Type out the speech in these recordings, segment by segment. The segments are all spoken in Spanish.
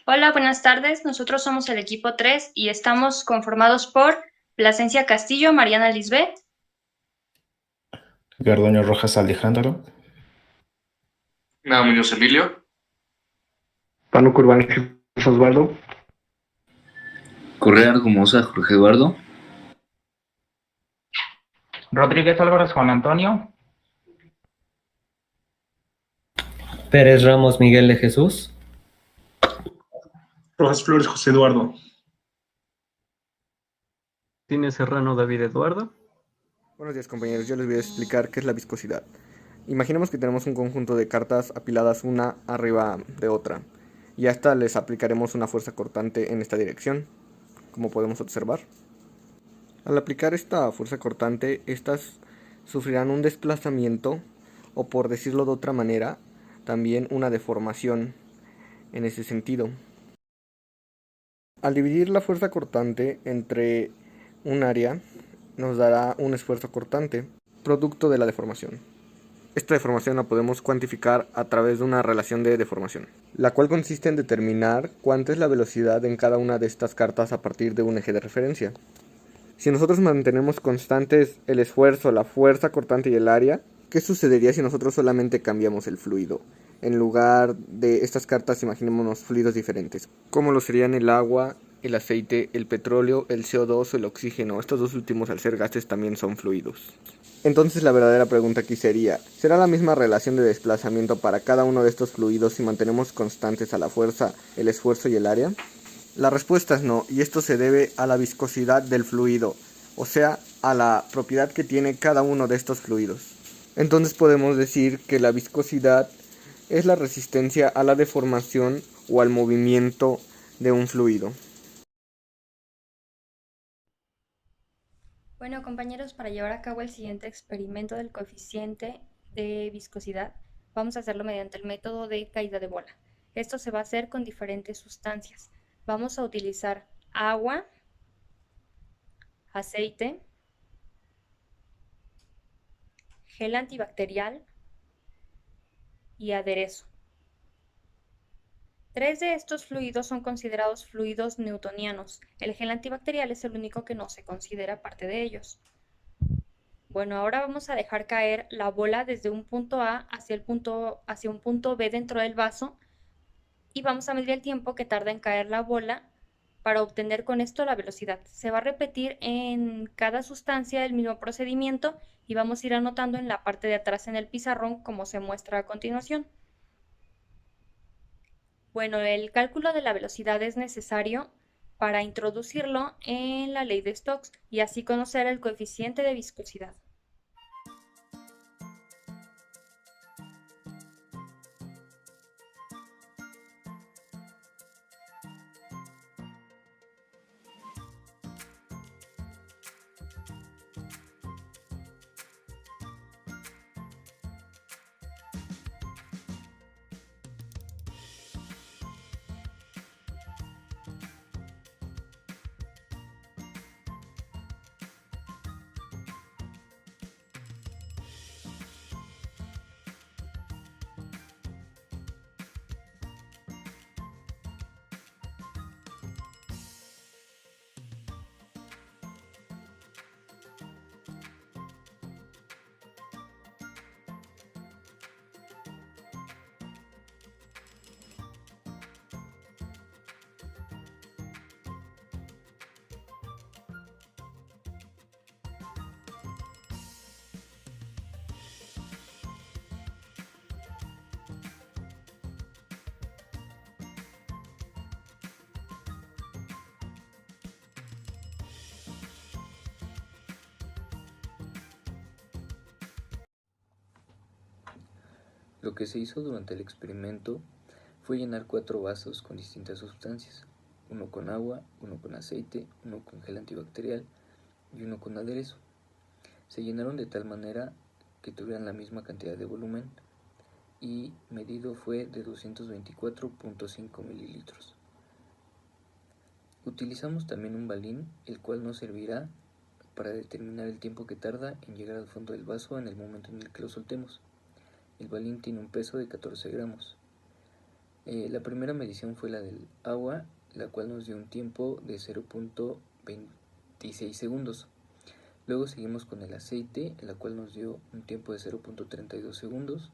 Hola, buenas tardes. Nosotros somos el equipo 3 y estamos conformados por Plasencia Castillo, Mariana Lisbeth, Gardoño Rojas Alejandro. Nada, Muñoz Emilio. Pano Curván Jesús Osvaldo. Correa Argumosa Jorge Eduardo. Rodríguez Álvarez Juan Antonio. Pérez Ramos Miguel de Jesús. Rojas Flores José Eduardo. Martínez Serrano David Eduardo. Buenos días, compañeros, yo les voy a explicar qué es la viscosidad. Imaginemos que tenemos un conjunto de cartas apiladas una arriba de otra y a esta les aplicaremos una fuerza cortante en esta dirección, como podemos observar. Al aplicar esta fuerza cortante, estas sufrirán un desplazamiento o, por decirlo de otra manera, también una deformación en ese sentido. Al dividir la fuerza cortante entre un área, nos dará un esfuerzo cortante, producto de la deformación. Esta deformación la podemos cuantificar a través de una relación de deformación, la cual consiste en determinar cuánta es la velocidad en cada una de estas cartas a partir de un eje de referencia. Si nosotros mantenemos constantes el esfuerzo, la fuerza cortante y el área, ¿qué sucedería si nosotros solamente cambiamos el fluido? En lugar de estas cartas, imaginémonos fluidos diferentes, como lo serían el agua, el aceite, el petróleo, el CO2 o el oxígeno. Estos dos últimos, al ser gases, también son fluidos. Entonces la verdadera pregunta aquí sería, ¿será la misma relación de desplazamiento para cada uno de estos fluidos si mantenemos constantes a la fuerza, el esfuerzo y el área? La respuesta es no, y esto se debe a la viscosidad del fluido, o sea, a la propiedad que tiene cada uno de estos fluidos. Entonces podemos decir que la viscosidad es la resistencia a la deformación o al movimiento de un fluido. Bueno, compañeros, para llevar a cabo el siguiente experimento del coeficiente de viscosidad, vamos a hacerlo mediante el método de caída de bola. Esto se va a hacer con diferentes sustancias. Vamos a utilizar agua, aceite, gel antibacterial y aderezo. Tres de estos fluidos son considerados fluidos newtonianos. El gel antibacterial es el único que no se considera parte de ellos. Bueno, ahora vamos a dejar caer la bola desde un punto A hacia un punto B dentro del vaso y vamos a medir el tiempo que tarda en caer la bola para obtener con esto la velocidad. Se va a repetir en cada sustancia el mismo procedimiento y vamos a ir anotando en la parte de atrás en el pizarrón como se muestra a continuación. Bueno, el cálculo de la velocidad es necesario para introducirlo en la ley de Stokes y así conocer el coeficiente de viscosidad. Lo que se hizo durante el experimento fue llenar 4 vasos con distintas sustancias, uno con agua, uno con aceite, uno con gel antibacterial y uno con aderezo. Se llenaron de tal manera que tuvieran la misma cantidad de volumen y medido fue de 224.5 mililitros. Utilizamos también un balín, el cual nos servirá para determinar el tiempo que tarda en llegar al fondo del vaso en el momento en el que lo soltemos. El balín tiene un peso de 14 gramos. La primera medición fue la del agua, la cual nos dio un tiempo de 0.26 segundos. Luego seguimos con el aceite, la cual nos dio un tiempo de 0.32 segundos.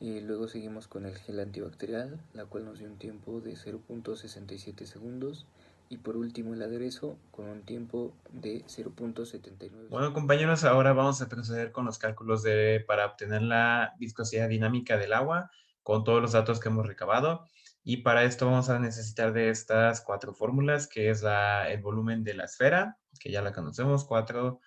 Luego seguimos con el gel antibacterial, la cual nos dio un tiempo de 0.67 segundos. Y por último el aderezo con un tiempo de 0.79. Bueno, compañeros, ahora vamos a proceder con los cálculos para obtener la viscosidad dinámica del agua con todos los datos que hemos recabado. Y para esto vamos a necesitar de estas 4 fórmulas, que es el volumen de la esfera, que ya la conocemos, 4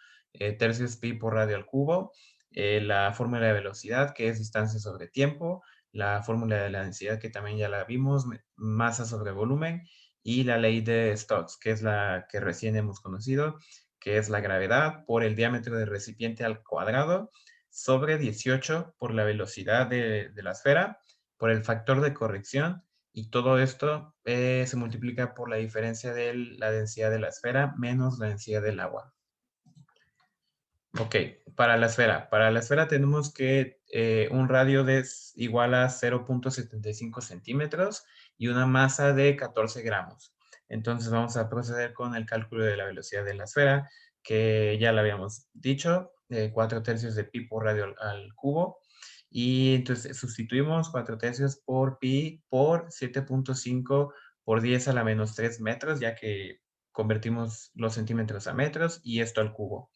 tercios pi por radio al cubo, la fórmula de velocidad, que es distancia sobre tiempo, la fórmula de la densidad, que también ya la vimos, masa sobre volumen, y la ley de Stokes, que es la que recién hemos conocido, que es la gravedad por el diámetro del recipiente al cuadrado sobre 18 por la velocidad de la esfera, por el factor de corrección, y todo esto se multiplica por la diferencia de la densidad de la esfera menos la densidad del agua. Ok, para la esfera tenemos que un radio igual a 0.75 centímetros y una masa de 14 gramos. Entonces vamos a proceder con el cálculo de la velocidad de la esfera, que ya lo habíamos dicho, 4 tercios de pi por radio al cubo. Y entonces sustituimos 4 tercios por pi por 7.5 por 10 a la menos 3 metros, ya que convertimos los centímetros a metros, y esto al cubo.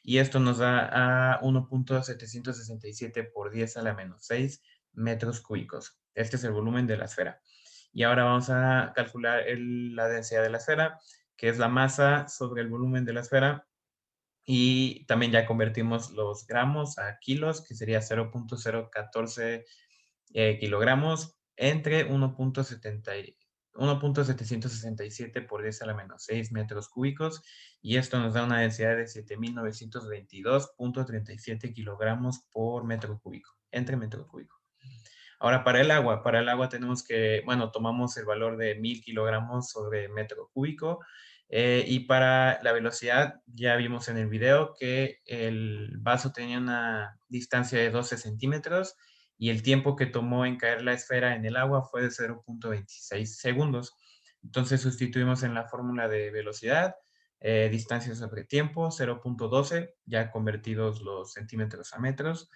Y esto nos da a 1.767 por 10 a la menos 6 metros cúbicos. Este es el volumen de la esfera. Y ahora vamos a calcular la densidad de la esfera, que es la masa sobre el volumen de la esfera. Y también ya convertimos los gramos a kilos, que sería 0.014 kilogramos entre 1.767 por 10 a la menos 6 metros cúbicos, y esto nos da una densidad de 7.922.37 kilogramos por metro cúbico, entre metro cúbico. Ahora, para el agua tenemos que, bueno, tomamos el valor de 1000 kilogramos sobre metro cúbico, y para la velocidad ya vimos en el video que el vaso tenía una distancia de 12 centímetros, y el tiempo que tomó en caer la esfera en el agua fue de 0.26 segundos. Entonces sustituimos en la fórmula de velocidad, distancia sobre tiempo, 0.12, ya convertidos los centímetros a metros,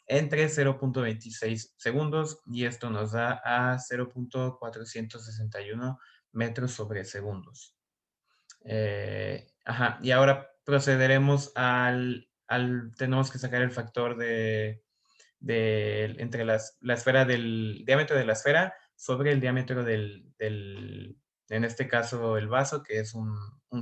entre 0.26 segundos, y esto nos da a 0.461 metros sobre segundos. Y ahora procederemos tenemos que sacar el factor entre la esfera, del diámetro de la esfera sobre el diámetro en este caso el vaso, que es un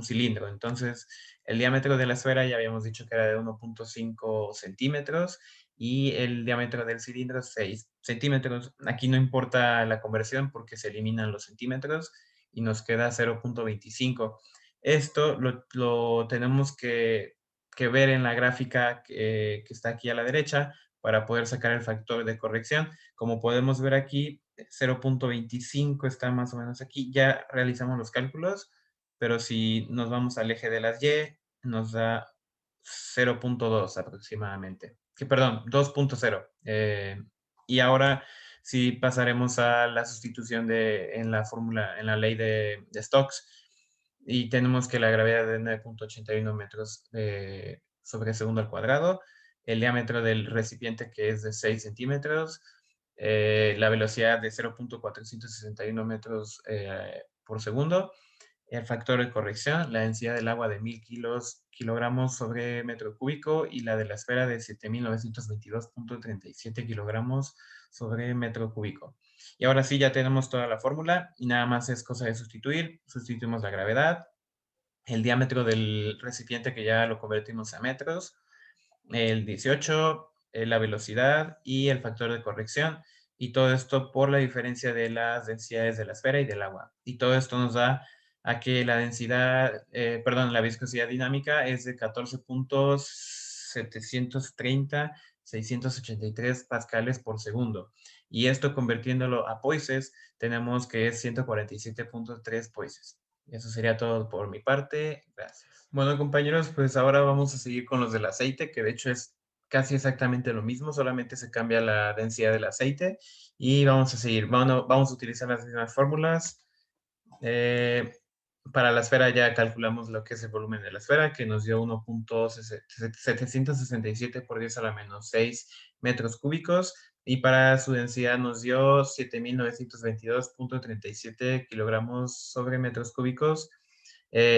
cilindro. Entonces el diámetro de la esfera ya habíamos dicho que era de 1.5 centímetros y el diámetro del cilindro 6 centímetros. Aquí no importa la conversión porque se eliminan los centímetros y nos queda 0.25. Esto lo tenemos que ver en la gráfica que está aquí a la derecha para poder sacar el factor de corrección. Como podemos ver aquí, 0.25 está más o menos aquí. Ya realizamos los cálculos, pero si nos vamos al eje de las Y, nos da 0.2 aproximadamente. Perdón, 2.0. Y ahora sí pasaremos a la sustitución en la fórmula, en la ley de Stokes, y tenemos que la gravedad de 9.81 metros sobre segundo al cuadrado, el diámetro del recipiente, que es de 6 centímetros, la velocidad de 0.461 metros por segundo, el factor de corrección, la densidad del agua de 1000 kilogramos sobre metro cúbico, y la de la esfera de 7922.37 kilogramos sobre metro cúbico. Y ahora sí, ya tenemos toda la fórmula y nada más es cosa de sustituir. Sustituimos la gravedad, el diámetro del recipiente, que ya lo convertimos a metros, el 18, la velocidad y el factor de corrección, y todo esto por la diferencia de las densidades de la esfera y del agua. Y todo esto nos da a que la la viscosidad dinámica es de 14.730.683 pascales por segundo. Y esto convirtiéndolo a poises, tenemos que es 147.3 poises. Eso sería todo por mi parte. Gracias. Bueno, compañeros, pues ahora vamos a seguir con los del aceite, que de hecho es casi exactamente lo mismo, solamente se cambia la densidad del aceite y vamos a seguir. Vamos a utilizar las mismas fórmulas. Para la esfera ya calculamos lo que es el volumen de la esfera, que nos dio 1.767 por 10 a la menos 6 metros cúbicos. Y para su densidad nos dio 7.922.37 kilogramos sobre metros cúbicos.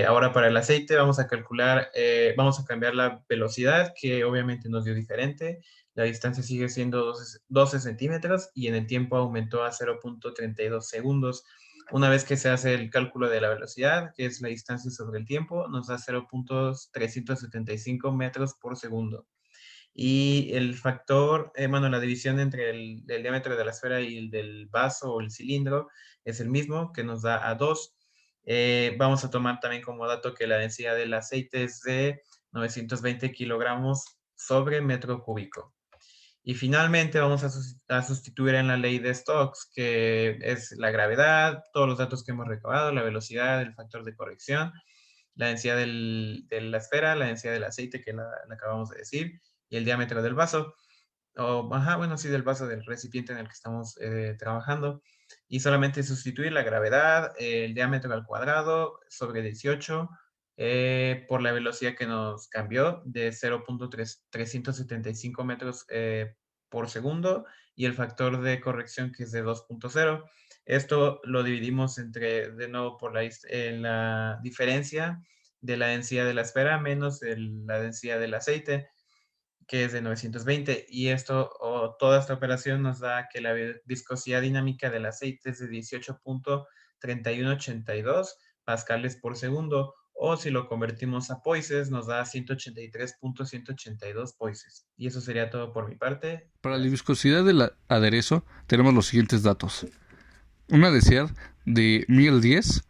Ahora para el aceite vamos a calcular, vamos a cambiar la velocidad, que obviamente nos dio diferente. La distancia sigue siendo 12 centímetros y en el tiempo aumentó a 0.32 segundos. Una vez que se hace el cálculo de la velocidad, que es la distancia sobre el tiempo, nos da 0.375 metros por segundo. Y el factor, la división entre el diámetro de la esfera y el del vaso o el cilindro es el mismo, que nos da a 2. Vamos a tomar también como dato que la densidad del aceite es de 920 kilogramos sobre metro cúbico. Y finalmente vamos a sustituir en la ley de Stokes, que es la gravedad, todos los datos que hemos recabado, la velocidad, el factor de corrección, la densidad de la esfera, la densidad del aceite, que la acabamos de decir, y el diámetro del vaso, del vaso, del recipiente en el que estamos trabajando. Y solamente sustituir la gravedad, el diámetro al cuadrado sobre 18, por la velocidad que nos cambió de 0.375 metros por segundo y el factor de corrección que es de 2.0. Esto lo dividimos entre, de nuevo, por la diferencia de la densidad de la esfera menos la densidad del aceite, que es de 920, y toda esta operación nos da que la viscosidad dinámica del aceite es de 18.3182 pascales por segundo, o si lo convertimos a poises, nos da 183.182 poises. Y eso sería todo por mi parte. Para la viscosidad del aderezo tenemos los siguientes datos. Una densidad de 1010,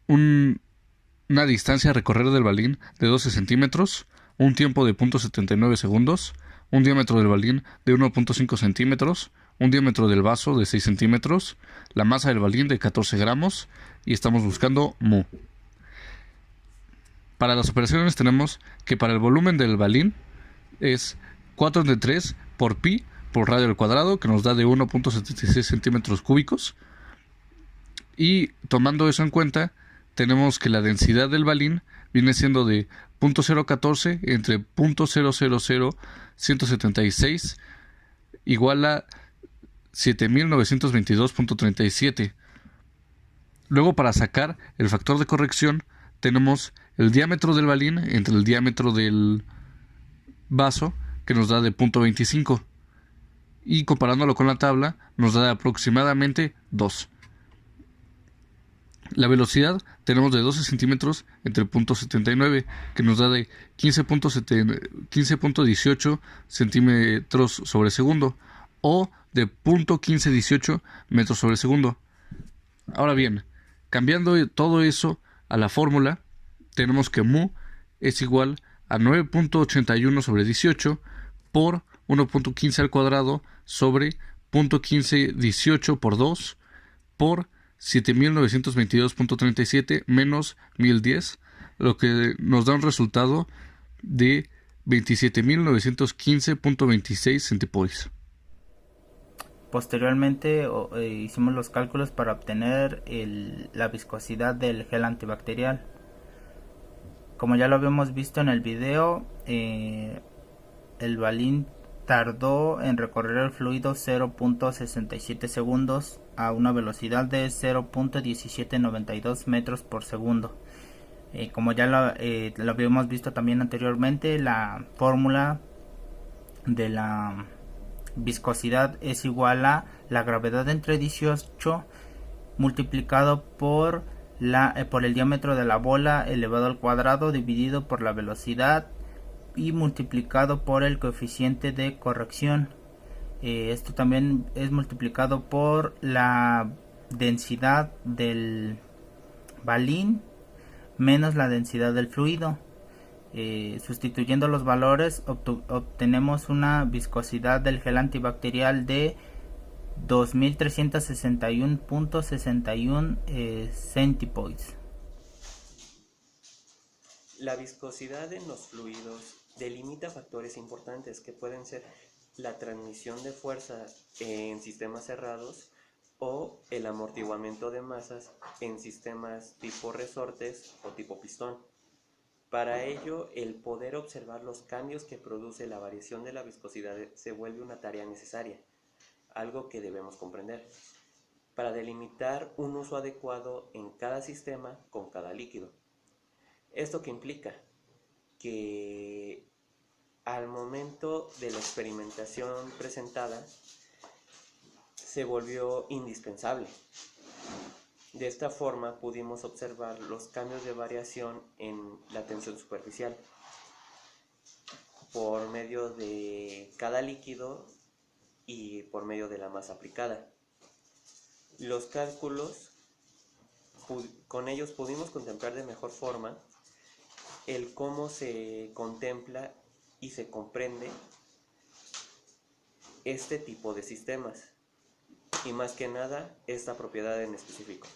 una distancia a recorrer del balín de 12 centímetros, un tiempo de 0.79 segundos, un diámetro del balín de 1.5 centímetros, un diámetro del vaso de 6 centímetros, la masa del balín de 14 gramos y estamos buscando mu. Para las operaciones tenemos que para el volumen del balín es 4/3 por pi por radio al cuadrado, que nos da de 1.76 centímetros cúbicos. Y tomando eso en cuenta, tenemos que la densidad del balín viene siendo de 0.014 entre 0.000176 igual a 7.922.37. Luego, para sacar el factor de corrección, tenemos el diámetro del balín entre el diámetro del vaso, que nos da de 0.25. Y comparándolo con la tabla, nos da aproximadamente 2. La velocidad tenemos de 12 centímetros entre 0.79, que nos da de 15.18 centímetros sobre segundo, o de 0.1518 metros sobre segundo. Ahora bien, cambiando todo eso a la fórmula, tenemos que mu es igual a 9.81 sobre 18 por 1.15 al cuadrado sobre 0.1518 por 2 por 7.922.37 menos 1010, lo que nos da un resultado de 27.915.26 centipois. Posteriormente hicimos los cálculos para obtener la viscosidad del gel antibacterial. Como ya lo habíamos visto en el video, el balín tardó en recorrer el fluido 0.67 segundos a una velocidad de 0.1792 metros por segundo. Como ya lo habíamos visto también anteriormente, la fórmula de la viscosidad es igual a la gravedad entre 18 multiplicado por el diámetro de la bola elevado al cuadrado dividido por la velocidad y multiplicado por el coeficiente de corrección. Esto también es multiplicado por la densidad del balín menos la densidad del fluido. Sustituyendo los valores obtenemos una viscosidad del gel antibacterial de 2361.61 centipoids. La viscosidad en los fluidos delimita factores importantes que pueden ser la transmisión de fuerza en sistemas cerrados o el amortiguamiento de masas en sistemas tipo resortes o tipo pistón. Para ello, el poder observar los cambios que produce la variación de la viscosidad se vuelve una tarea necesaria, algo que debemos comprender, para delimitar un uso adecuado en cada sistema con cada líquido. ¿Esto qué implica? Que al momento de la experimentación presentada se volvió indispensable. De esta forma pudimos observar los cambios de variación en la tensión superficial por medio de cada líquido y por medio de la masa aplicada. Los cálculos, con ellos pudimos contemplar de mejor forma el cómo se contempla y se comprende este tipo de sistemas y más que nada esta propiedad en específico.